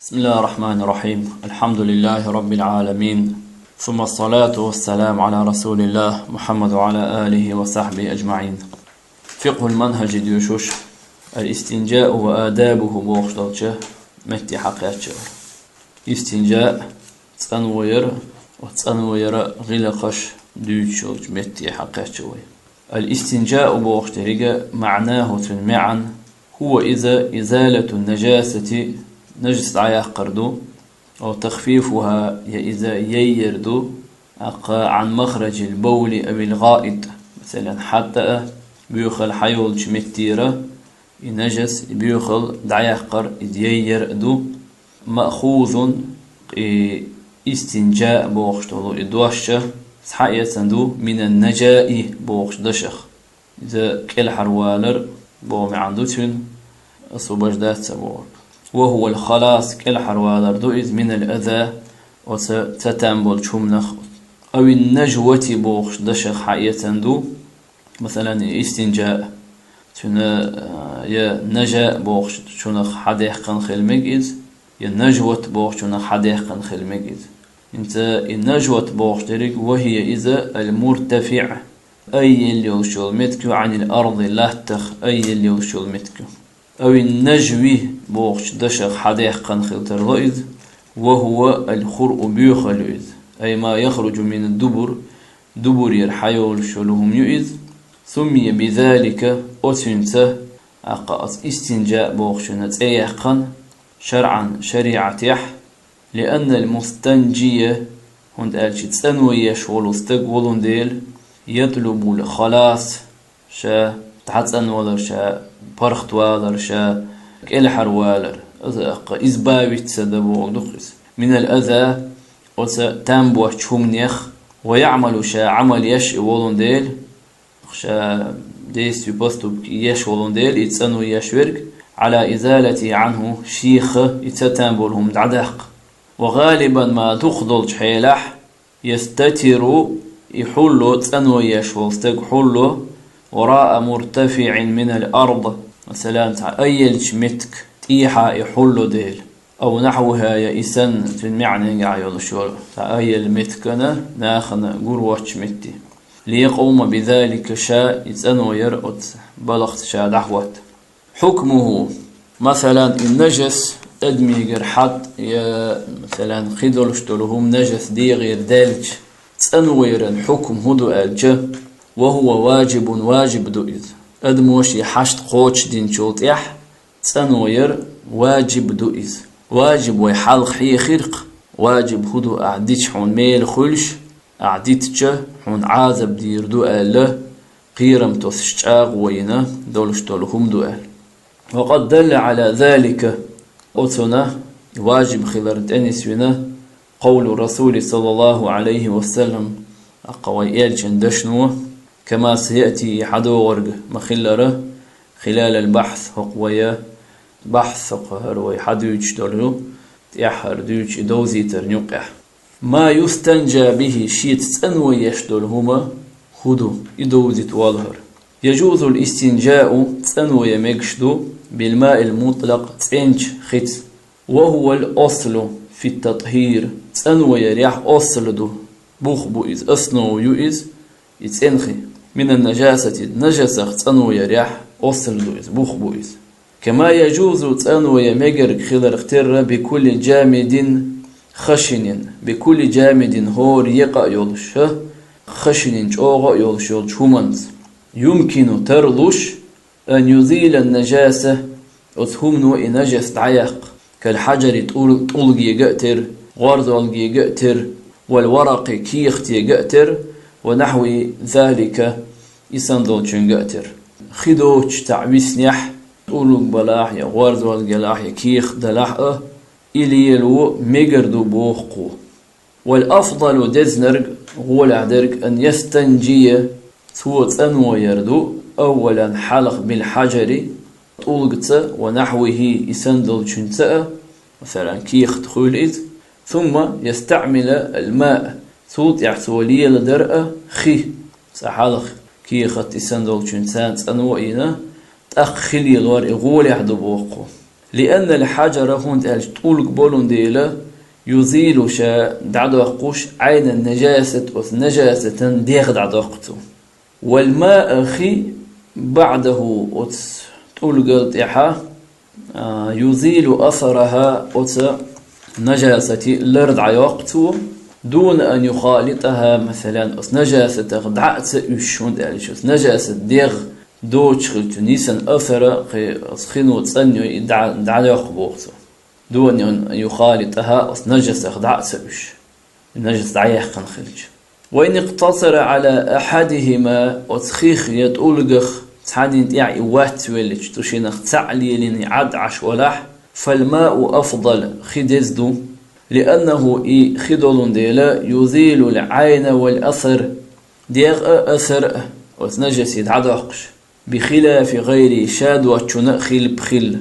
بسم الله الرحمن الرحيم. الحمد لله رب العالمين، ثم الصلاة والسلام على رسول الله محمد وعلى آله وصحبه أجمعين. فقه المنهج ديوشوش الاستنجاء وآدابه بوخشتوشه متي حقيقة. استنجاء تنوير وتنوير غلقش ديوشوش متي حقيقة. الاستنجاء بوخشتريجا معناه تنمعا هو إذا إزالة النجاسة نجس عياه قردو أو تخفيفها إذا ييردو عن مخرج البول أو الغائط، مثلا حتى بيوخل حيول شمتيرة نجس بيوخل دعياه قر ييردو مأخوذ استنجاء بوخشتو إدواشة صحية سندو من النجاء بوخش دشخ إذا كل حروالر بو معندوتن أصوباجدات سبور، وهو الخلاص كل حروالر دوئز من الأذى وستتنبول شمنخ أو النجوة بوخش دشخ حقيقة سندو، مثلا استنجاء تنا يا نجا بوخش شنخ حديح قنخل مجيز يا نجوة بوخش شنخ حديح قنخل مجيز. انت النجوة بوخش دريك وهي إذا المرتفع أي اللي وشول متكو عن الأرض لهتخ أي اللي وشول متكو، أو النجوي بوخش دشخ حديح قنخل ترغيز وهو الخرء بيخل أي ما يخرج من الدبر دبر يرحيول شلهم يؤذ، سمي بذلك أسنسه أقاس استنجاء بوخشنة أيقن شرعا شريعة يح، لأن المستنجية هند ألشي تسنوية شغل استقولون ديل يطلب الخلاص شا تحتسن ولر شا برخت والر شا كالحر والر إزباويت سدبوغ دقس من الأذى وستنبوه شومنيخ ويعمل شا عمل يش ولون ديل شا ديس يبستو يش ولون ديل يتسنو يشورك على إزالة عنه شيخ يتتنبولهم دعدق، وغالبا ما تخضل حيلح يستتر يحلو تسنو يشول حلو وراء مرتفع من الأرض، مثلا أيل شمتك تيحا يحلو ديل أو نحوها يئسن تنمعني قاعد شول أيل متكنا ناخنا قروة شمتي ليقوم بذلك شاء يتسنو يرقد بلغت شاء دحوت. حكمه مثلا النجس أدمي قرحت يا مثلا خدل اشتلهم نجس دي غير دالج تسنوير حكم هدو ألجه وهو واجب دوئذ أدموشي حشت قوش دين شولت يح تسنوير واجب دوئذ واجب ويحلق حي خرق واجب هدو أعديش حون ميل خلش أعديتش حون عازب دير دو أله قيرم تسشاغ وينا دولشتلهم دو أل. وقد دل على ذلك أتنا واجب خلرت أنسونا قول الرسول صلى الله عليه وسلم أقوي إلشن دشنوه كما سيأتي حدو غرق مخلره خلال البحث هقويا بحث هقوي حدوش دولو تيحر دوش دوزي ترنيقح ما يستنجى به شيت تنوي يشدلهما خدو يدوزي توالهر. يجوز الاستنجاء تنوي مكشدو بالماء المطلق تنج خت وهو الأصل في التطهير تنوي ريح أصل دو بوخبو إذ أسنو يؤذ يتنخي من النجاسة نجسة تنوي ريح أصل دو إذ بوخبو إذ. كما يجوز تنوي مجر خلر اختر بكل جامد خشن بكل جامد هور يقع يولش خشن جوغ يولش يولشومنز يمكن ترلش أن يزيل النجاسة أتهمنو إنجس دعيق كالحجر طولقي جأتر غرزولقي جأتر والورق كيختي جأتر ونحو ذلك يسندلشن جأتر خدوش تعويسنيح طولق بلاح غرزولقي لاح كيخ دلاح إليلو ميجردو بوخقو. والأفضل دزنرق هو العدرق أن يستنجي سوت أنو يردو أولا حلق بالحجر طولقته ونحوه يسندل شنسأ مثلا كيخ تخول إذ، ثم يستعمل الماء صوت يحسولي لدرء خي سحلق كيخ يسندل شنسان أنو إينا تأخلي الور إغول يحدو بوقو لأن الحجر هون طولك بولون ديلا يزيل شا دعدوقوش عين النجاسة نجاسة ديغ دعدوقتو. والماء خي بعده طول قلت يزيل أثرها نجاسة الأرض عيوقتو دون أن يخالطها مثلا نجاسة دعت يشون دالشوس نجاسة ديغ دوش خلتو نيسان أثر خينو تسنيو دعيوق بوقتو دون أن يخالطها نجاسة دعت يش النجس دعيح خلج. وإن اقتصر على أحدهما وتخيخ يتقولغخ تحدين يعني وات ولج تشينخ تعليلين عدعش ولح فالماء أفضل خدزدو لأنه خدول ديلا يزيل العين والأثر ديغ أثر وتنجس يتعدقش بخلاف غير شاد وتشنق خيل بخيل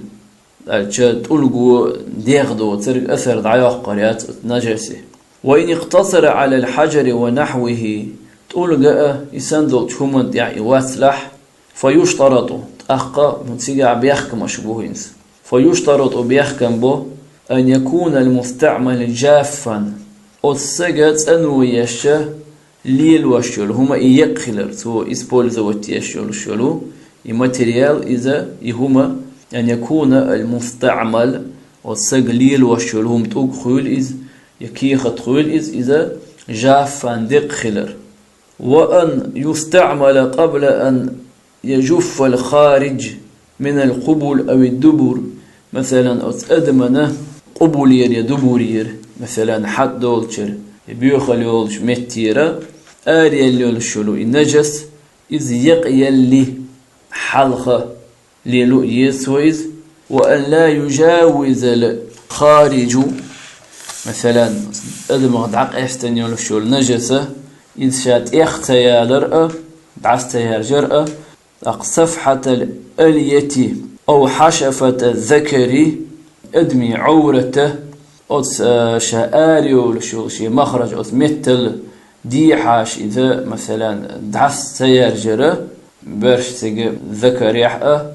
تقولغو ديغ دو ترك أثر دعيق قريات نجسي. وإن اقتصر على الحجر ونحوه تقولغ يسندل تشومن يعني واتلح فيشترط أخا متسيقع بيحكم أشبوهينس فيشترط بيحكم به أن يكون المستعمل جافا أتسجت أنو يشا ليل وشول هما يقخلر تو إسبولز وتيشول شولو الماتريال إذا هما أن يكون المستعمل أتسج ليل وشول هم تقخل إذ يكيخ تخل إذا جافا دقخلر. وأن يستعمل قبل أن يجف الخارج من القبل أو الدبر مثلا أدمنه قبولير يا دبورير مثلا حد دولشر بيوخل يولش متيرة آريال يولشلو النجس إذ يقيل حلقة ليلو يسويز. وأن لا يجاوز الخارج مثلا أدمغ دعق إفتن يولشلو النجسة إذ شات اختيالر دعستيار جرأة صفحة الألية أو حشفة الذكر أدمي عورته أوت شآريو لشي مخرج أوت مثل ديحاش إذا مثلا دعستيار جرأة برش تجي ذكر يحأ.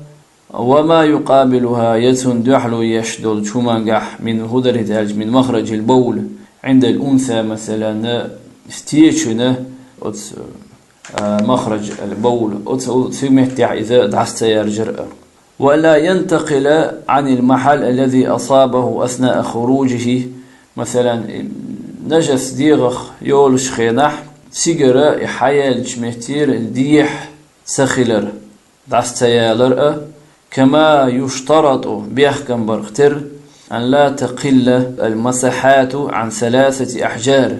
وما يقابلها يتندحلو يشدل شومانجح من هدر دالج من مخرج البول عند الأنثى مثلا ستيشنه أوت مخرج البول سمعت إذا دعست يرجر. ولا ينتقل عن المحل الذي أصابه أثناء خروجه مثلا نجس ديغخ يولش خينح سيجرة حيال جمهتير ديح سخلر دعست يالر. كما يشترط بيحكم برختر أن لا تقل المساحات عن 3 أحجار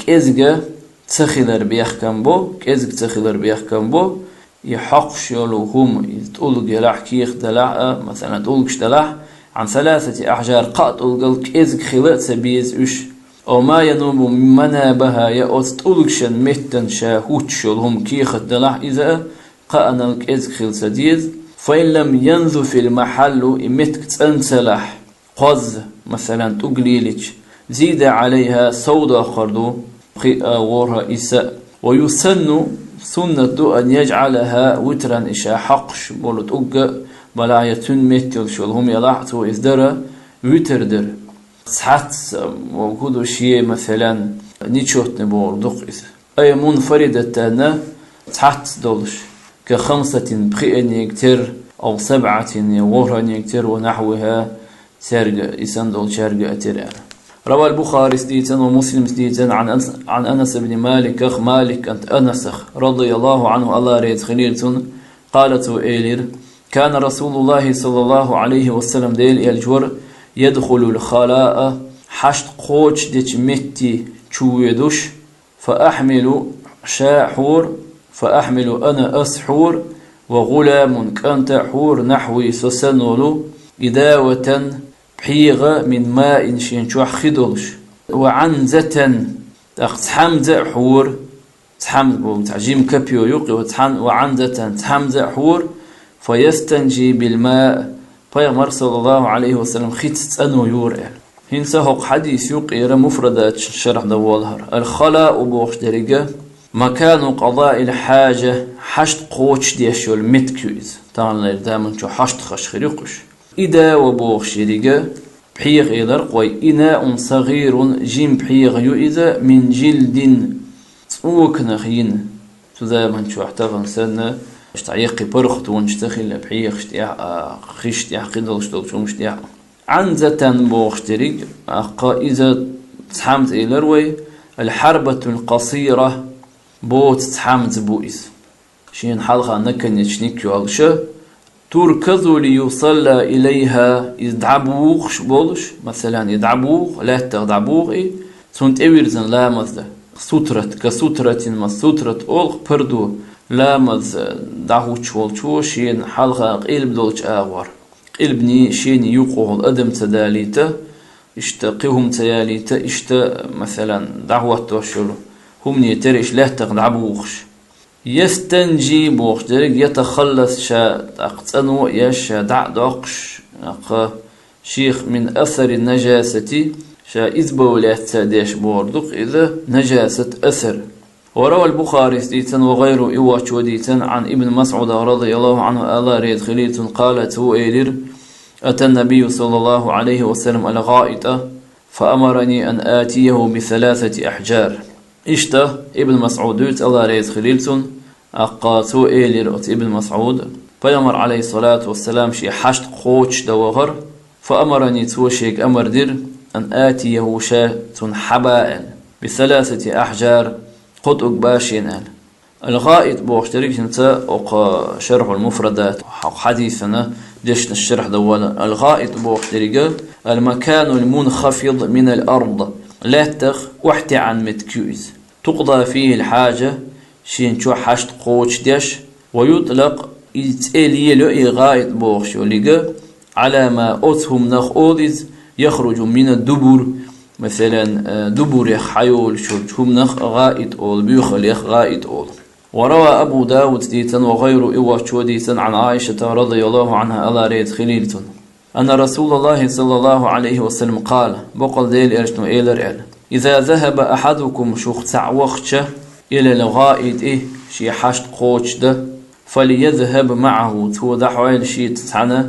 كإزجة تخلر بيحكم بو كإزج تخلر بيحكم بو يحقش يلوهم يتقول جلاح كيخ دلع مثلا تقولش دلع عن 3 أحجار قط تقول كإزج خلات سبيز إيش أو ما ينوب منابها يأوت تقولشن متن شاهوتش يلهم كيخ دلع إذا قأنا الكإزج خل سديز. فإن لم ينذف المحل إمتك تنسلح قز مثلا تقليلش زيد عليها سودا خردو غورها إساء. ويسن سنة أن يجعلها وترا إشا حقش بولت أقا بلايتون متل شلهم يلاحظوا إذدر وتردر سحت وكودو شيء مثلا نيشوت نبور دقيس أي منفردة أنا سحت دولش ك5 بخئن يكتر أو 7 غورها يكتر ونحوها سرق إسندول شرق أتران. روى البخاري سديتا ومسلم سديتا عن أنس بن مالك أخ مالك أنت أنسخ رضي الله عنه الله ريت خليلتون قالت إيلير كان رسول الله صلى الله عليه وسلم ديل الجور يدخل الخلاء حشت قوش ديش متي تشويدوش فأحمل شاحور فأحمل أنا أسحور وغلام كانت حور نحوي سسنولو إداوة بحيغة من ماء شينشوح خدولش وعنزة تحمزة حور تحمز تعجيم كبيو يوقي وعنزة تحمزة حور فيستنجي بالماء فيغمر صلى الله عليه وسلم خيت أنو يورع هين سهق حديث يقير مفردات شرح دوالهر الخلاء بوخش درجة مكان قضاء الحاجة حشت قوش ديشول متكويز طبعا دائما شو حشت خش خريقش إذا وبوغ شريقة بحيغ إلر قوي إناء صغير جيم بحيغ يؤذى من جلد وكنخين تذا من شو احتغن سنة اشتعيقي برخت ونشتخل بحيغ خشتيع قدل شتوك مشتيع عنزة بوغ شريق أقا إذا تحمت إلروي الحربة القصيرة بو تتحمت بوئس شين حلقة نكن يشنيك يوالشة تركض ليصلى إليها يدعبوغ بولش مثلا يدعبوغ لا تدعبوغ سنت إيرزن لا مزده سترة كسترة ما سترة أولغ بردو لا مز دعوش والشو شين حلقة قلب دولش آغور قلبني شين يقوغ أدم تداليته اشتقهم تياليته مثلا دعوة توشلو هم نيترش لا تدعبوغش يستنجي بوغدرق يتخلص شا أقتنو يش دعدقش شيخ من أثر النجاسة شا إذبو لا تساديش بوردق إذا نجاسة أثر وروى البخاري ستيتن وغيره إيواش وديتن عن ابن مسعود رضي الله عنه ألا ريد خليل قالت هو إيلر أتى النبي صلى الله عليه وسلم الغائط فأمرني أن آتيه ب3 أحجار إشته ابن مسعود الله ريد خليلتون أقاتو إيلير ابن مسعود فيمر عليه الصلاة والسلام شي حشت خوش دوغر فأمرني توشيك أمر دير أن آتيه شاة حباء ب3 أحجار قد أقباشين الغائط بوشتريك انت شرح المفردات حديثنا ديشنا الشرح دولا الغائط بوشتريك المكان المنخفض من الأرض لا تخ وحتي عن متكوز تقضى فيه الحاجة شين شو حشت قوش ديش ويطلق إتالي غائط بوخشو لقى على ما أتهم نخ أوديز يخرج من الدبر مثلا دبر يخحيول شرجهم نخ غائط أول بيخل يخ غائط أول وروى أبو داود ديتا وغيره إواشو ديتا عن عائشة رضي الله عنها ألا ريت خليلتون أن رسول الله صلى الله عليه وسلم قال بقل ديل إرشنو إيلر إذا ذهب أحدكم شوخ تعوخش إلى الغائط شي حشت قوش ده فليذهب معه تودحوال شي تتعنى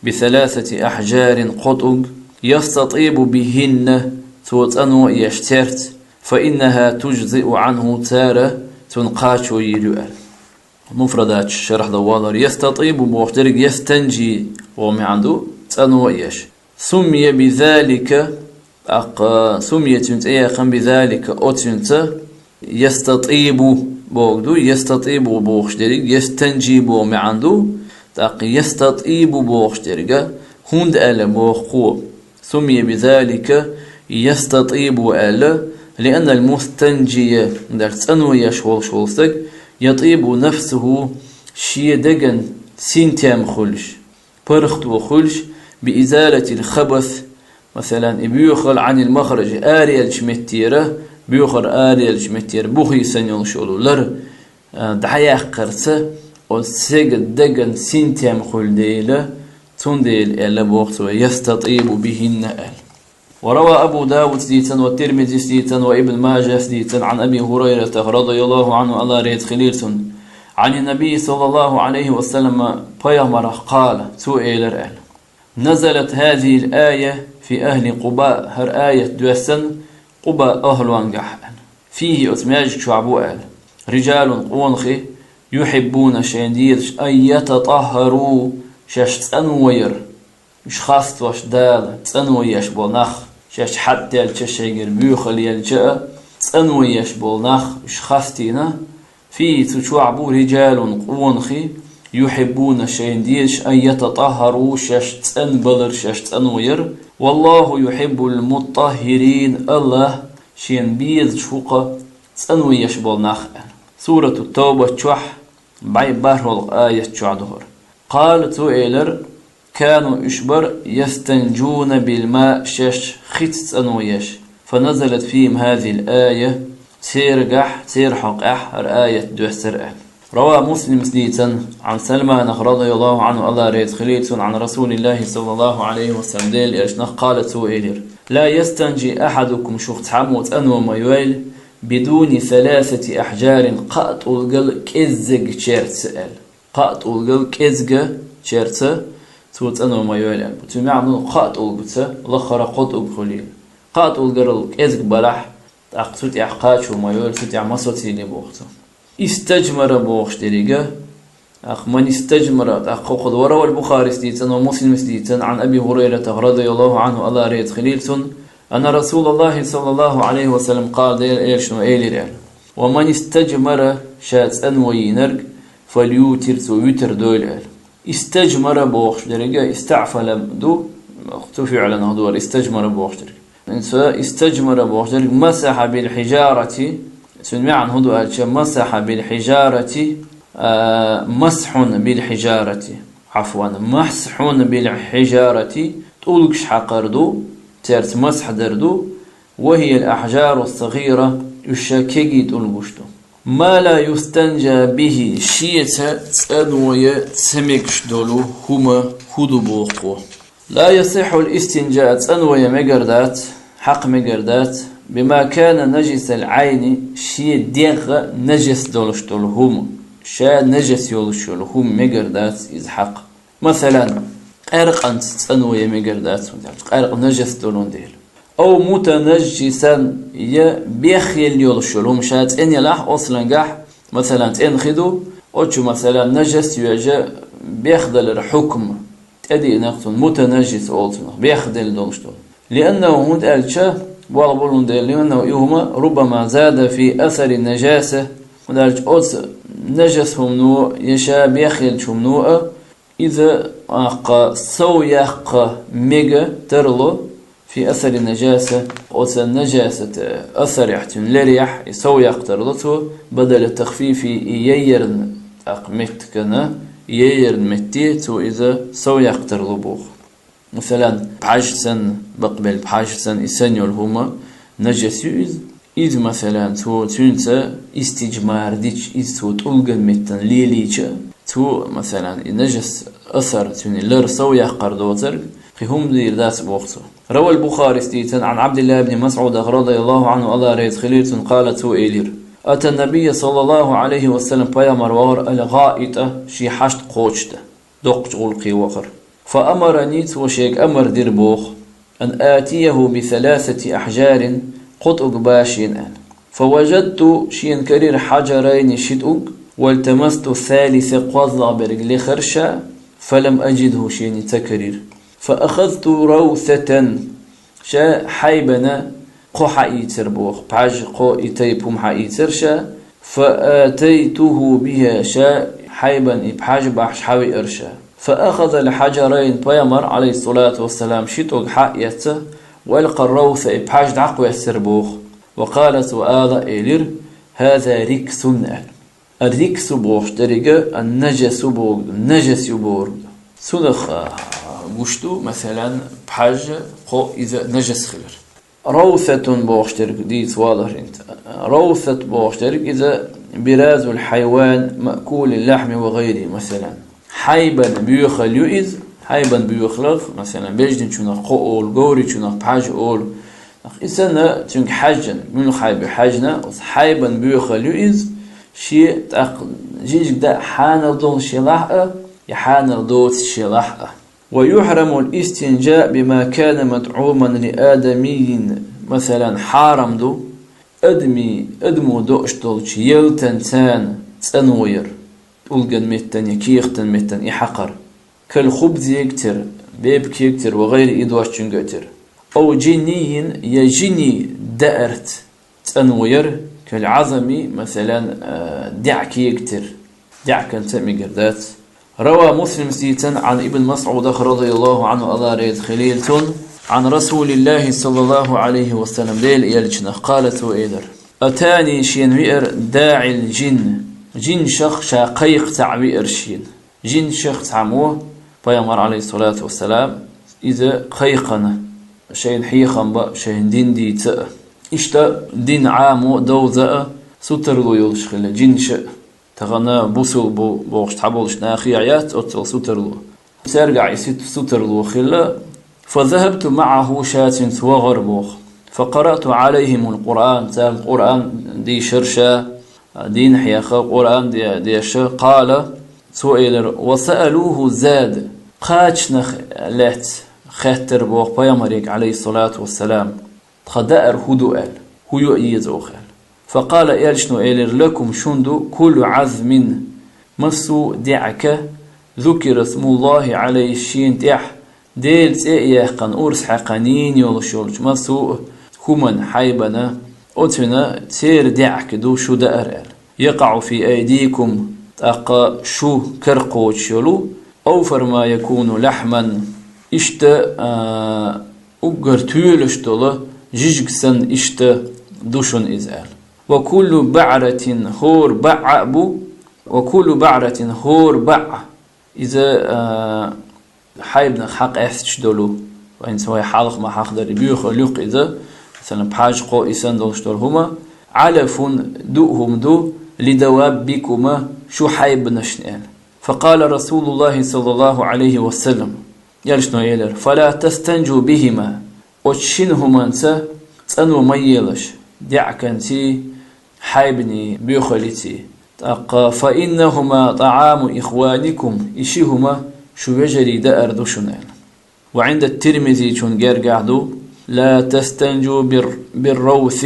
ب3 أحجار قطق يستطيب بهن توتأنو يشترت فإنها تجزئ عنه تارة تنقاشو يلوال مفردات الشرح دوالر يستطيب بوحدرق يستنجي ومي عنده تأنو يش سمي بذلك سمي تنتأيقا بذلك أتنت يستطيب بوغدو يستطيب بوخشدرق يستنجي بومي عنده يستطيب بوخشدرق هند ألا بوخو سمي بذلك يستطيب ألا لأن المستنجي تأنو يشول شولستك يطيب نفسه شي دقن سينتام خلش برخت وخلش بإزالة الخبث مثلا بيوخل عن المخرج آريال شمتيرة بيوخر آريال شمتير بوخي سنيون شولو لر دعيا قرسة وسيقد دقن سينتام خل ديلة تنديل إلا بوقت يستطيب بهن أهل وروى أبو داود سديتا والترمذي سديتا وابن ماجه سديتا عن أبي هريرة رضي الله عنه الله ريت خليلتون عن النبي صلى الله عليه وسلم بيامر قال سئل الأهل نزلت هذه الآية في أهل قباء هر آية دوسن قباء أهل وانقح فيه أتماج شعبو أهل رجال قونخي يحبون شنديد أن يتطهروا شاش تنوير مش خاص واش دال تنويش بولنخ شاش حتى الشيغر بيوخل يلجأ تنويش بولنخ مش خاصتينا في تشعبو رجال قونخي يحبون شنديش أن يتطهروا شاش تنبلر شاش تنوير والله يحب المطهرين الله شين بيز شوقة تنويش بولنخ سورة التوبة تشوح باي بارول آية تشعدهر قال تويلر كانوا إشبر يستنجون بالماء شش خيت أنويش فنزلت فيهم هذه الآية تيرحق آية دوسر روى مسلم سديتا عن سلمان رضي الله عنه الله ريت خليل عن رسول الله صلى الله عليه وسلم ديل إرشنخ قالت تويلر لا يستنجي أحدكم شخت حموت أنو ميويل بدون 3 أحجار قات القل كزق شيرت سأل قات القل كزق شيرت توت أنا وما يولي بتومي عملوا قات أولجته الله خرا قط أولخليل قات أولجرل إزق بلح أقصد إعقاش وما يول سوت عمصتي اللي بوقته استجمر بوقش دريجة من استجمر أخذ ورا البخاري ستيتن ومسلم ستيتن عن أبي هريرة رضي الله عنه الله ريت خليلتن أن رسول الله صلى الله عليه وسلم قال دير إيرشنو إيلير ومن استجمر شات أنوينرق فليوتر سويتر دول استجمر بوخش درجة استعفل دو اختفي على نهدور استجمر بوخش درجة استجمر بوخش درجة مسح بالحجارة سنمي عن هدو مسح بالحجارة مسح بالحجارة عفوا مسح بالحجارة تولكش حقردو ترت مسح دردو وهي الأحجار الصغيرة يشكيجي تولغشتو ما لا يستنجى به شيئة تأنوية تسمكش دولو هما هدو بوقو لا يصح الاستنجاء تأنوية مقردات حق مقردات بما كان نجس العين شيء ديغ نجس دولش دولو هما شا نجس يولش دولو هم مقردات إذ حق مثلا قرق أنت تأنوية مقردات قرق نجس دولون ديل أو متنجسا بيخيل يولشلهم شات إن يلاح أصلا قاح مثلا تنخدو أوتشو مثلا نجس يجا بيخدل الحكم تأدي نقطن متنجس أولتنا بيخدل دولشتو لأنه مد ألشا والبولون ديل لأنه يهما ربما زاد في أثر النجاسة ودارج أوت نجسهم نوع يشا بيخيل شمنوع إذا أقا سويق ميجا ترلو في أثر النجاسة أو النجاسة أثر يحتم لريح يسوي يقترضته بدل التخفيف ييرن أقمت كنا ييرن متيت إذا سوي يقترض بوخ مثلا بحاجة بقبل بحاجة يسنيول هما نجس إذ مثلا تو تنسى استجمار ديش إذ تو تلقن متن ليليش تو مثلا نجس أثر توني لر سوي يقترضوتر هم دير داس بوقته روى البخاري ستيتن عن عبد الله بن مسعود رضي الله عنه الله ريت خليلتن قالت هو إيلير أتى النبي صلى الله عليه وسلم بيامر وار الغائطة شي حشت قوشته دقج غلقي وقر فأمرني وشيك أمر دير بوخ أن آتيه بثلاثة أحجار قد أقباشين أن فوجدت شين كرير حجرين شدق والتمست الثالث قوضع برجلي خرشة فلم أجده شين تكرير فأخذت روثة شا حيبنا قو حايتر بوخ بعج قو إتيبهم حايتر شا فآتيته بها شا حيبا بحاج بحش حوي إرشا فأخذ الحجرين بيامر عليه الصلاة والسلام شتوك حايته وألقى الروثة بحاج دعقو يسر بوخ وقالت وآذا إلير هذا ركس الركس بوخ درجة النجس بوخ النجس يبور سنخ قشتو مثلا بحاجة قو إذا نجس خلر روثة بوشترك دي واضح انت روثة بوشترك إذا براز الحيوان مأكول اللحم وغيره مثلا حيبا بيخل يؤذ حيبا بيخلق مثلا بيجدن شنو قول قوري شنو بحاجة أول إسانا تنك حاجة من حيب حاجنا حيبا بيخل يؤذ شيء جيجك دا حان دون شلاحة يحان دوت شلاحة ويحرم الاستنجاء بما كان مدعوما لآدمي مثلا حارم دو أدمو دوشتولش يلتن تان تنوير ألقن متن يكيختن متن يحقر كالخبز يكتر بيبك يكتر وغير إدواش جنجتر أو جني يجني دأرت تنوير كالعظمي مثلا دعك يكتر دعك انتمي قردات روى مسلم سيتن عن ابن مسعود رضي الله عنه الله ريد خليلتن عن رسول الله صلى الله عليه وسلم ليل يلجنه قالت وإيدر أتاني شين وئر داعي الجن جن شخ شاقيق تعبئر شين جن شخ تعموه بيامر عليه الصلاة والسلام إذا قيقنا شين حيقا شين دين دي تأ إشتا دين عامو دوزأ ستر يولش خلا جن شأ تغنى بوصل بوش تحبولش ناخي عيات أتل سترلو سارقع يسيت سترلو خلا فذهبت معه شات وغر بوخ فقرأت عليهم القرآن تال القرآن دي شرشة دين حياخ القرآن دي شا قال سئل وسألوه زاد قاچنخ لات خاتر بوق بيامريك عليه الصلاة والسلام تخدأر هدوء هو يزوخل فقال إلشنو إلر لكم شندو كل عزم مسو دعك ذكر اسم الله عليه الشين تح ديل تأيه قن أورس حقانين يولشولج مسو كمن حيبنا أتنا تير دعك دو شو دأر يقع في أيديكم تقى شو كرقوش يلو أوفر ما يكون لحما إشت أجر تيولش دولة جيجسن إشت دوشن إزال وكل بعرة هور بعبو وكل بعرة هور بع إذا حيبنا حق أفتش دولو وإن سوى حلق ما حق در بيخلق إذا مثلا بحاج قو إسان دولش دول هما علف دوهم دو لدوابكما شو حيبنا شنال فقال رسول الله صلى الله عليه وسلم يالشنو يلر فلا تستنجوا بهما وتشينهما انسا تنو ميلش دعكنتي حيبني بيخلتي فإنهما طعام إخوانكم إشيهما شو يجري دأر دوشنال وعند الترمذي شون قاعدو لا تستنجوا بالروث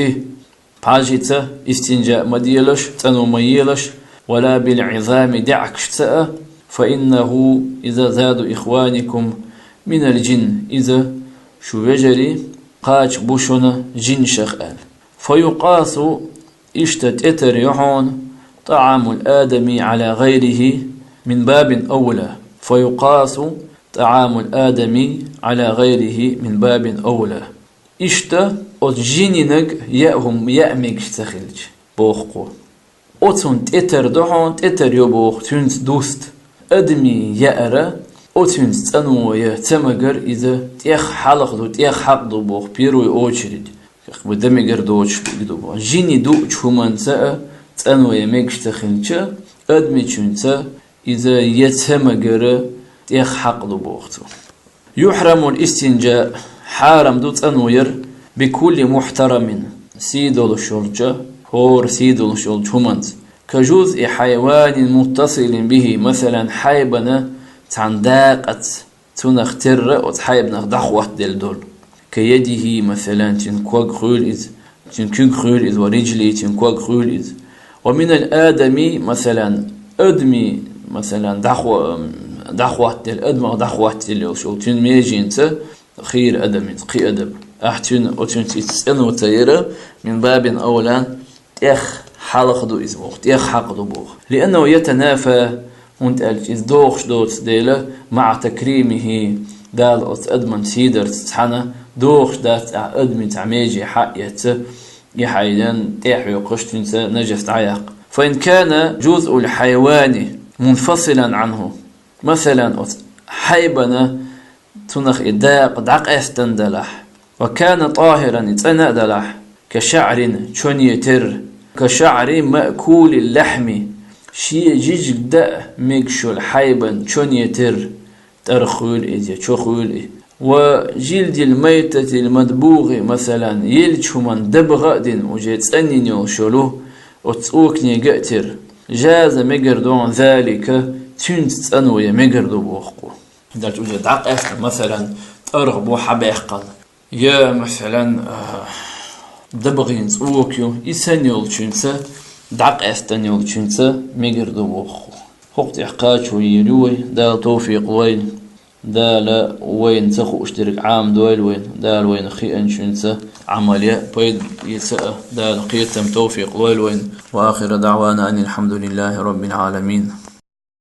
باجتا استنجاء مديلش تنو ميلش ولا بالعظام دعكشتا فإنه إذا زادوا إخوانكم من الجن إذا شو يجري قاج بوشنا جن شغال فيقاس اشتت اتر يحون طعام الآدمي على غيره من باب أولى فيقاس طعام الآدمي على غيره من باب أولى إشتا أتجينينك يأهم يأمك تخلج بوخقو أتون تتر دحون تتر يبوخ تنس دوست أدمي يأرى أتون تنو يتمجر إذا تيخ حلق دو تيخ حق دو بوخ بيروي أوشرد بدمجر دوش بيدو جيني دوش همان سأ تنو يمك تخلج أدمي تنسا إذا يتمجر تيخ حق دو بوختو يحرم الاستنجاء حارم دو تنوير بكل محترم سيدو الشرجة هور سيدو الشرجة همانت كجزء حيوان متصل به مثلا حيبنا تنداقت تنختر وتحيبنا دخوة دل كيده مثلا تنكوغ خول إذ ورجلي تنكوغ خول إذ ومن الآدمي مثلا أدمي مثلا دخوة دل أدمغ دخوة دل شو تنميجي انت خير أدم قي أدب أحتن أتن تسأنو تيرا من باب أولا تيخ حلق دو إزبوخ تيخ حق دو بوخ لأنه يتنافى هنت إز دوخش دوت ديلا مع تكريمه دال أت أدمن سيدر تتحنا دوخش دات أدمن تعميجي حق يحيدان تيح ويقشتن نجف عياق فإن كان جزء الحيوان منفصلا عنه مثلا حيبنا تنخ إداق دعق استندلح وكان طاهرا يتندلح كشعر شنيتر كشعر مأكول اللحم شي جيج دا ميكشول حيبا شنيتر ترخول إذا تشخول وجلد الميتة المدبوغ مثلا يلتشو من دبغ دين وجيت أنين يوشلو وتسوكني قأتر جاز مقردون ذلك تنت أنوية مقردو بوخقو دارت وجد دعق مثلا أرغبو حبيقا يا مثلا دبغين سوكيو يسنيول تشنسا دعق استنيول تشنسا ميقردو بوخو وقت إحقاج ويلوي دا توفيق وين دا لا وين تخو اشترك عام دويل وين دا وين خي انشنسا عملية بيد يسأ دا لقيتم توفيق وين وآخر دعوانا أن الحمد لله رب العالمين.